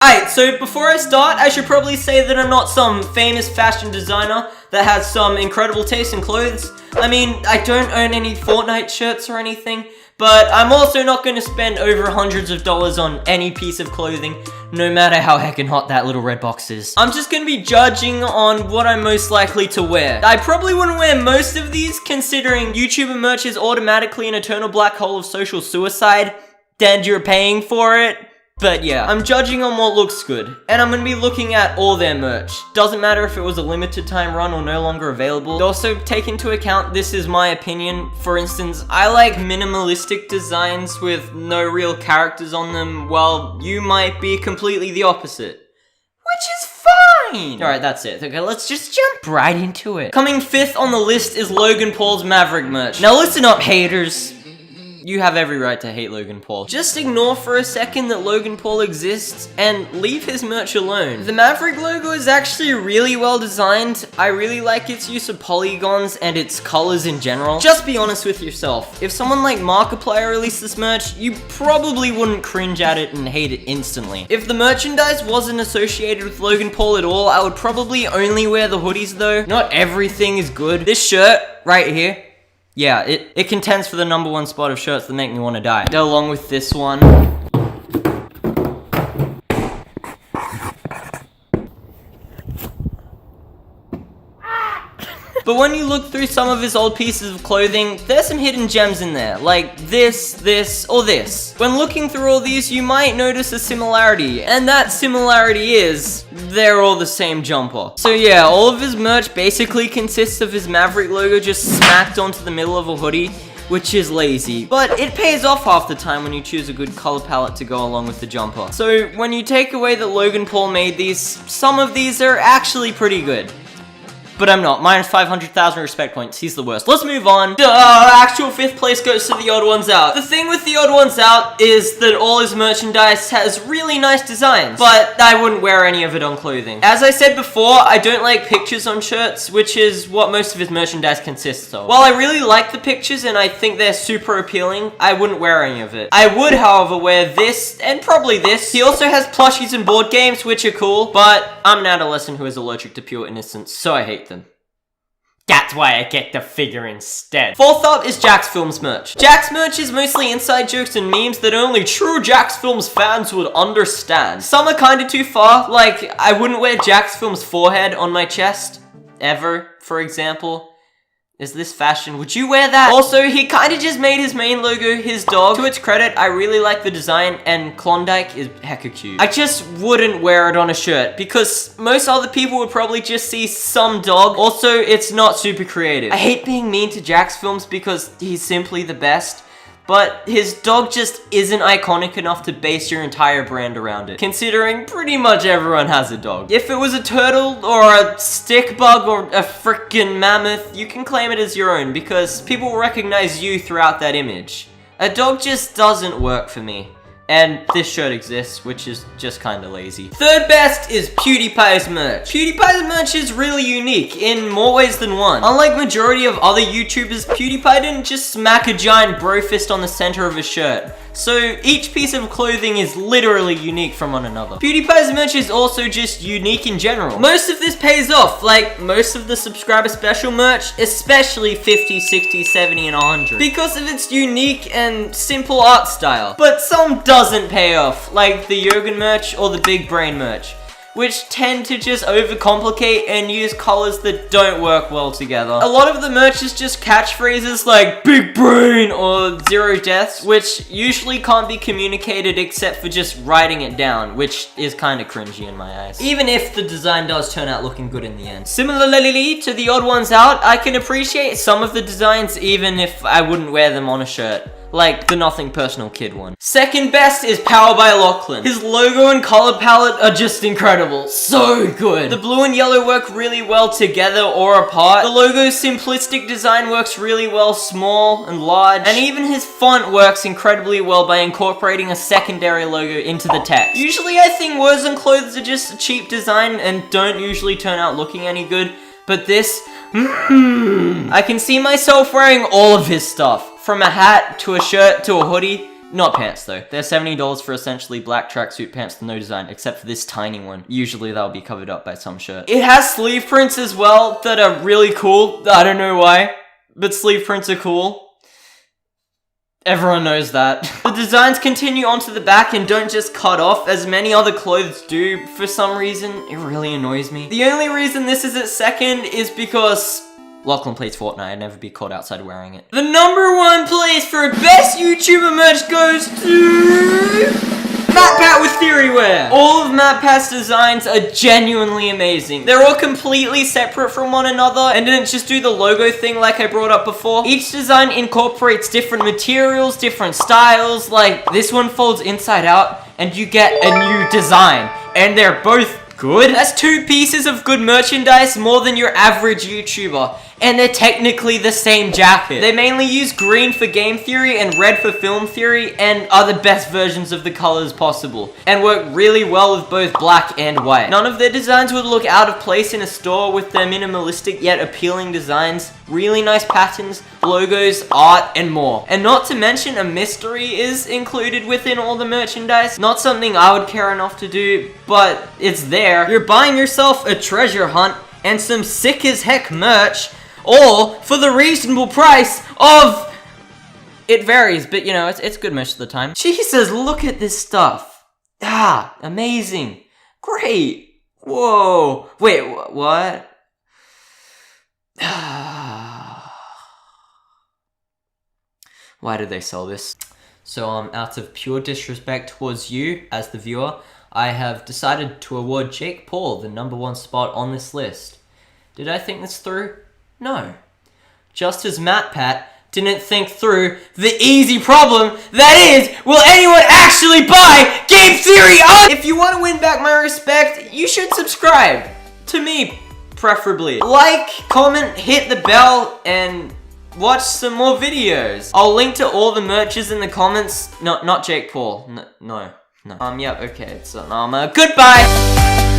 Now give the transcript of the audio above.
Alright, so before I start, I should probably say that I'm not some famous fashion designer that has some incredible taste in clothes. I mean, I don't own any Fortnite shirts or anything, but I'm also not going to spend over hundreds of dollars on any piece of clothing, no matter how heckin' hot that little red box is. I'm just going to be judging on what I'm most likely to wear. I probably wouldn't wear most of these, considering YouTuber merch is automatically an eternal black hole of social suicide, and you're paying for it. But yeah, I'm judging on what looks good, and I'm gonna be looking at all their merch. Doesn't matter if it was a limited time run or no longer available. Also, take into account this is my opinion. For instance, I like minimalistic designs with no real characters on them, while you might be completely the opposite. Which is fine! Alright, that's it. Okay, let's just jump right into it. Coming 5th on the list is Logan Paul's Maverick merch. Now listen up, haters. You have every right to hate Logan Paul. Just ignore for a second that Logan Paul exists and leave his merch alone. The Maverick logo is actually really well designed. I really like its use of polygons and its colors in general. Just be honest with yourself. If someone like Markiplier released this merch, you probably wouldn't cringe at it and hate it instantly. If the merchandise wasn't associated with Logan Paul at all, I would probably only wear the hoodies though. Not everything is good. This shirt right here, yeah, it contends for the #1 spot of shirts that make me want to die. Along with this one. But when you look through some of his old pieces of clothing, there's some hidden gems in there, like this, or this. When looking through all these, you might notice a similarity, and that similarity is, they're all the same jumper. So yeah, all of his merch basically consists of his Maverick logo just smacked onto the middle of a hoodie, which is lazy. But it pays off half the time when you choose a good color palette to go along with the jumper. So when you take away that Logan Paul made these, some of these are actually pretty good. But I'm not. Minus 500,000 respect points. He's the worst. Let's move on. Actual 5th place goes to the Odd Ones Out. The thing with the Odd Ones Out is that all his merchandise has really nice designs, but I wouldn't wear any of it on clothing. As I said before, I don't like pictures on shirts, which is what most of his merchandise consists of. While I really like the pictures and I think they're super appealing, I wouldn't wear any of it. I would, however, wear this and probably this. He also has plushies and board games, which are cool, but I'm an adolescent who is allergic to pure innocence, so I hate them. That's why I get the figure instead. 4th up is Jax Films merch. Jax merch is mostly inside jokes and memes that only true Jax Films fans would understand. Some are kinda too far, like I wouldn't wear Jax Films forehead on my chest, ever, for example. Is this fashion? Would you wear that? Also, he kind of just made his main logo his dog. To its credit, I really like the design, and Klondike is hecka cute. I just wouldn't wear it on a shirt, because most other people would probably just see some dog. Also, it's not super creative. I hate being mean to Jax Films because he's simply the best, but his dog just isn't iconic enough to base your entire brand around it, considering pretty much everyone has a dog. If it was a turtle, or a stick bug, or a frickin' mammoth, you can claim it as your own, because people will recognize you throughout that image. A dog just doesn't work for me. And this shirt exists, which is just kinda lazy. 3rd best is Pewdiepie's merch. Pewdiepie's merch is really unique in more ways than one. Unlike majority of other YouTubers, Pewdiepie didn't just smack a giant bro fist on the center of his shirt. So each piece of clothing is literally unique from one another. Pewdiepie's merch is also just unique in general. Most of this pays off, like most of the subscriber special merch, especially 50, 60, 70, and 100, because of its unique and simple art style. But some doesn't pay off, like the Yogan merch or the Big Brain merch, which tend to just overcomplicate and use colors that don't work well together. A lot of the merch is just catchphrases like big brain or 0 deaths, which usually can't be communicated except for just writing it down, which is kind of cringy in my eyes, even if the design does turn out looking good in the end. Similarly to the Odd Ones Out, I can appreciate some of the designs even if I wouldn't wear them on a shirt, like the Nothing Personal Kid one. 2nd best is Powered by Lachlan. His logo and color palette are just incredible. So good. The blue and yellow work really well together or apart. The logo's simplistic design works really well small and large. And even his font works incredibly well by incorporating a secondary logo into the text. Usually I think words and clothes are just a cheap design and don't usually turn out looking any good. But this, I can see myself wearing all of his stuff. From a hat, to a shirt, to a hoodie, Not pants though. They're $70 for essentially black tracksuit pants with no design, except for this tiny one. Usually they'll be covered up by some shirt. It has sleeve prints as well that are really cool. I don't know why, but sleeve prints are cool. Everyone knows that. The designs continue onto the back and don't just cut off as many other clothes do for some reason. It really annoys me. The only reason this is at second is because Lachlan plays Fortnite. I'd never be caught outside wearing it. The #1 place for best YouTuber merch goes to MatPat with Theory Wear. All of MatPat's designs are genuinely amazing. They're all completely separate from one another and didn't just do the logo thing like I brought up before. Each design incorporates different materials, different styles. Like this one folds inside out and you get a new design. And they're both good. That's 2 pieces of good merchandise more than your average YouTuber. And they're technically the same jacket. They mainly use green for game theory and red for film theory and are the best versions of the colors possible. And work really well with both black and white. None of their designs would look out of place in a store with their minimalistic yet appealing designs, really nice patterns, logos, art, and more. And not to mention a mystery is included within all the merchandise. Not something I would care enough to do, but it's there. You're buying yourself a treasure hunt and some sick as heck merch, or for the reasonable price of... It varies, but you know, it's good most of the time. Jesus, look at this stuff. Ah, amazing. Great. Whoa. Wait, what? Why did they sell this? So, out of pure disrespect towards you as the viewer, I have decided to award Jake Paul the #1 spot on this list. Did I think this through? No. Just as MatPat didn't think through the easy problem that is, will anyone actually buy Game Theory on? If you want to win back my respect, you should subscribe. To me, preferably. Like, comment, hit the bell, and watch some more videos. I'll link to all the merches in the comments. No, not Jake Paul. No. Yep, okay, so, goodbye!